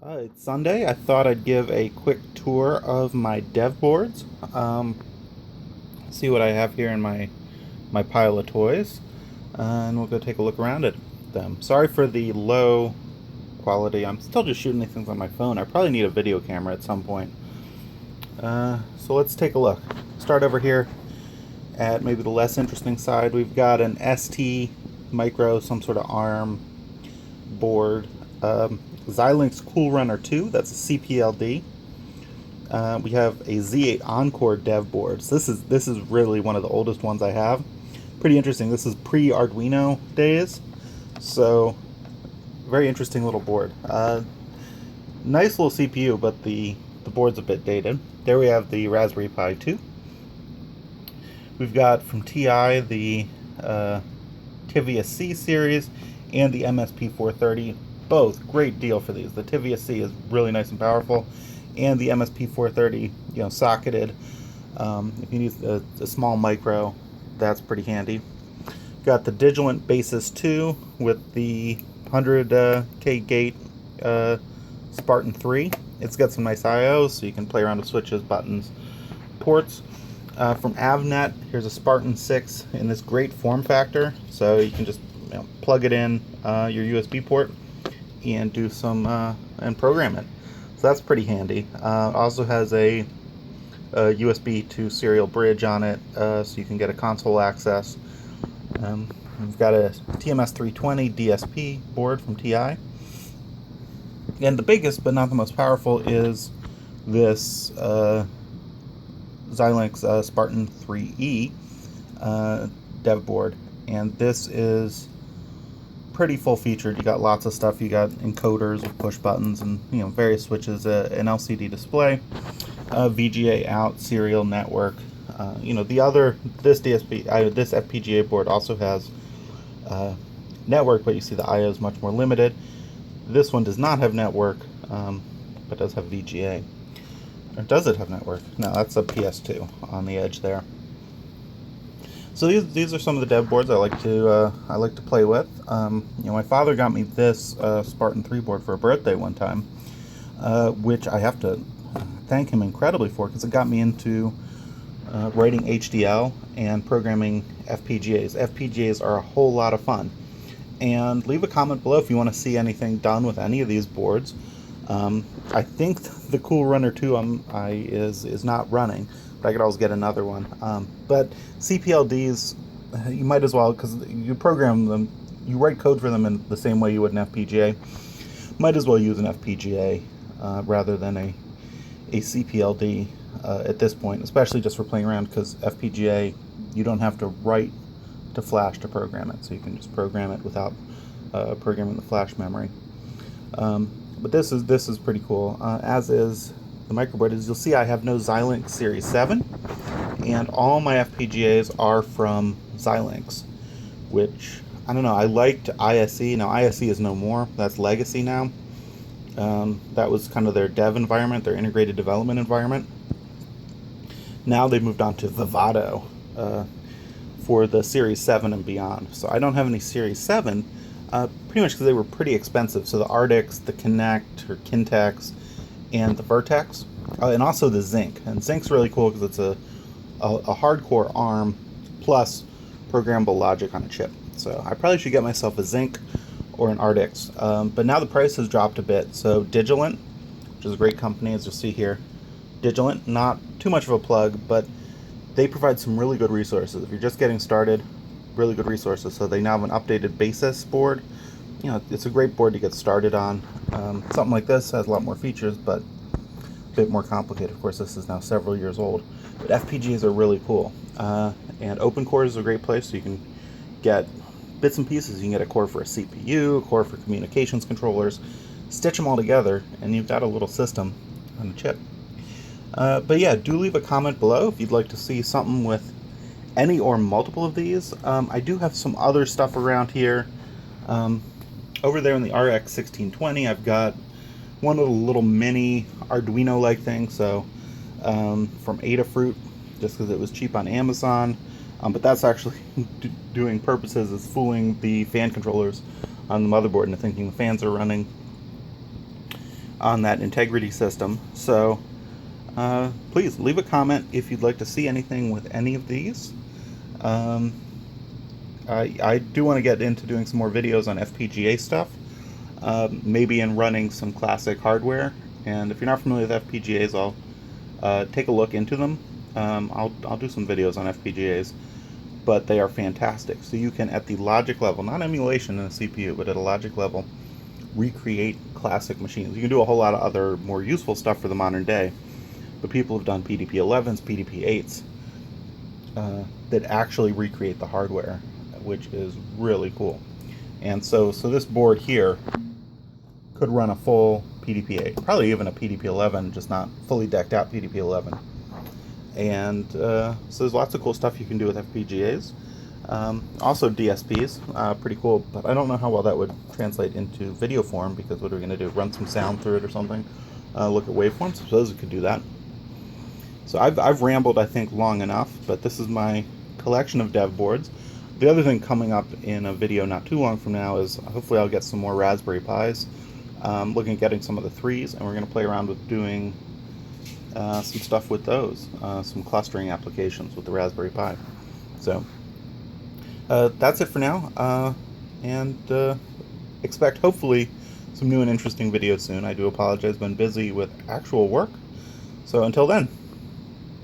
It's Sunday. I thought I'd give a quick tour of my dev boards. See what I have here in my pile of toys, and we'll go take a look around at them. Sorry for the low quality. I'm still just shooting these things on my phone. I probably need a video camera at some point. So let's take a look. Start over here at maybe the less interesting side. We've got an ST Micro, some sort of ARM board. Xilinx Cool Runner 2, that's a CPLD. We have a Z8 Encore dev board. So this is really one of the oldest ones I have. Pretty interesting. This is pre-Arduino days, so very interesting little board. Nice little CPU, but the board's a bit dated. There we have the Raspberry Pi 2. We've got from TI the Tivia C series and the MSP 430. Both great deal for these. The Tivia C is really nice and powerful, and the MSP 430, socketed. If you need a small micro, that's pretty handy. Got the Digilant Basis 2 with the 100K gate Spartan 3. It's got some nice I/O, so you can play around with switches, buttons, ports. From Avnet, here's a Spartan 6 in this great form factor, so you can just plug it in your USB port and do some and program it. So that's pretty handy. Also has a USB to serial bridge on it, so you can get a console access. We've got a TMS 320 DSP board from TI. And the biggest, but not the most powerful, is this Xilinx Spartan 3E dev board. And this is pretty full featured. You got lots of stuff. You got encoders with push buttons and various switches, an LCD display, VGA out, serial network. This FPGA board also has network, but you see the I/O is much more limited. This one does not have network, but does have VGA. Or does it have network? No, that's a PS2 on the edge there. So these are some of the dev boards I like to play with. My father got me this Spartan 3 board for a birthday one time, which I have to thank him incredibly for, because it got me into writing HDL and programming FPGAs. FPGAs are a whole lot of fun. And leave a comment below if you want to see anything done with any of these boards. I think the Cool Runner 2 is not running, but I could always get another one. But CPLDs, you might as well, because you program them, you write code for them in the same way you would an FPGA. Might as well use an FPGA rather than a CPLD at this point, especially just for playing around, because FPGA, you don't have to write to flash to program it, so you can just program it without programming the flash memory. But this is pretty cool, as is the microboard. As you'll see, I have no Xilinx Series 7, and all my FPGAs are from Xilinx, which, I don't know, I liked ISE. Now ISE is no more, that's legacy now. That was kind of their dev environment, their integrated development environment. Now they've moved on to Vivado for the Series 7 and beyond. So I don't have any Series 7, pretty much because they were pretty expensive. So the Ardix, the Kinect or Kintex, and the Vertex, and also the Zinc. And Zinc's really cool because it's a hardcore ARM plus programmable logic on a chip. So I probably should get myself a Zinc or an Ardix. But now the price has dropped a bit. So Digilant, which is a great company, as you'll see here. Digilant, not too much of a plug, but they provide some really good resources. If you're just getting started, really good resources. So they now have an updated Basis board. It's a great board to get started on. Something like this has a lot more features, but a bit more complicated. Of course, this is now several years old. But FPGAs are really cool. And OpenCore is a great place, so you can get bits and pieces. You can get a core for a CPU, a core for communications controllers, stitch them all together, and you've got a little system on a chip. But yeah, do leave a comment below if you'd like to see something with any or multiple of these. I do have some other stuff around here. Over there in the RX 1620, I've got one of the little mini Arduino-like thing, so from Adafruit, just because it was cheap on Amazon. But that's actually doing purposes as fooling the fan controllers on the motherboard into thinking the fans are running. on that integrity system. So please leave a comment if you'd like to see anything with any of these. I do want to get into doing some more videos on FPGA stuff, maybe in running some classic hardware. And if you're not familiar with FPGAs, I'll take a look into them. I'll do some videos on FPGAs, but they are fantastic. So you can, at the logic level, not emulation in a CPU, but at a logic level, recreate classic machines. You can do a whole lot of other more useful stuff for the modern day, but people have done PDP-11s, PDP-8s that actually recreate the hardware, which is really cool. And so this board here could run a full PDP-8, probably even a PDP-11, just not fully decked out PDP-11. And so there's lots of cool stuff you can do with FPGAs. Also DSPs, pretty cool, but I don't know how well that would translate into video form, because what are we going to do, run some sound through it or something? Look at waveforms? I suppose we could do that. So I've rambled, I think, long enough, but this is my collection of dev boards. The other thing coming up in a video not too long from now is hopefully I'll get some more Raspberry Pis. Looking at getting some of the 3s, and we're going to play around with doing some stuff with those, some clustering applications with the Raspberry Pi. So that's it for now, and expect hopefully some new and interesting videos soon. I do apologize, I've been busy with actual work. So until then.